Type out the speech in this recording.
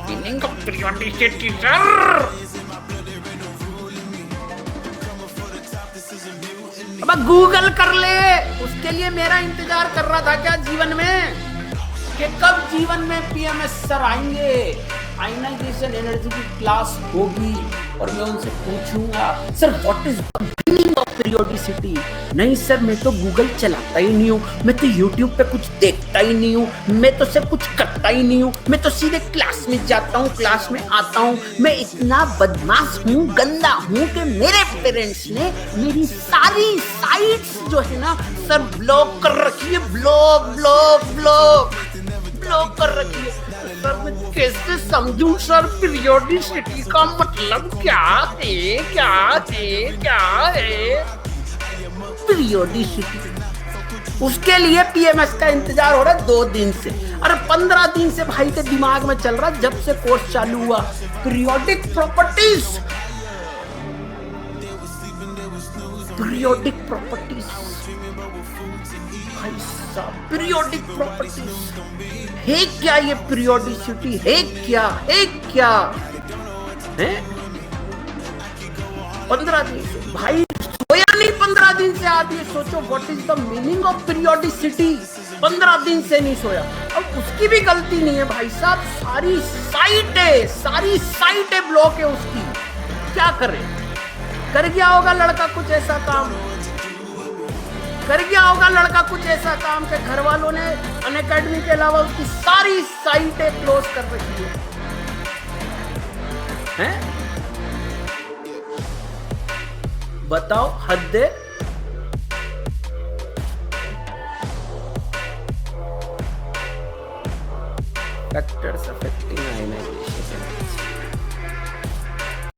Meaning of periodicity sir. अब Google कर ले, उसके लिए मेरा इंतजार कर रहा था क्या जीवन में कि कब जीवन में पीएमएस सर आएंगे, आयनाइजेशन एनर्जी की क्लास होगी और मैं उनसे पूछूंगा sir what is the meaning of periodicity. नहीं सर मैं तो गूगल चलाता ही नहीं हूँ, मैं तो यूट्यूब पे कुछ देखता ही नहीं हूँ, मैं तो सिर्फ कुछ करता ही नहीं हूँ, मैं तो सीधे क्लास में जाता हूँ, क्लास में आता हूँ। मैं इतना बदमाश हूँ, गंदा हूँ कि मेरे पेरेंट्स ने मेरी सारी साइट्स जो है ना सर ब्लॉक कर रखी है, ब्लॉक कर रखी है। सर मैं कैसे समझूं सर पीरियोडिसिटी का मतलब क्या है पीरियोडिसिटी। उसके लिए पीएमएस का इंतजार हो रहा है 2 दिन से। अरे 15 दिन से भाई के दिमाग में चल रहा जब से कोर्स चालू हुआ। पीरियोडिक प्रॉपर्टीज भाई साहब, पीरियोडिक प्रॉपर्टीज है क्या? ये पीरियोडिसिटी है क्या है? 15 दिन से भाई सोया नहीं, 15 दिन से आप ये सोचो what is the meaning of periodicity. 15 दिन से नहीं सोया। अब उसकी भी गलती नहीं है भाई साहब, सारी साइटें ब्लॉक है उसकी। क्या करे? कर गया होगा लड़का कुछ ऐसा काम, कि घर वालों ने अनअकैडमी के अलावा उसकी सारी साइटें क्लोज कर रखी है। बताओ हद है। Factors affecting ionization.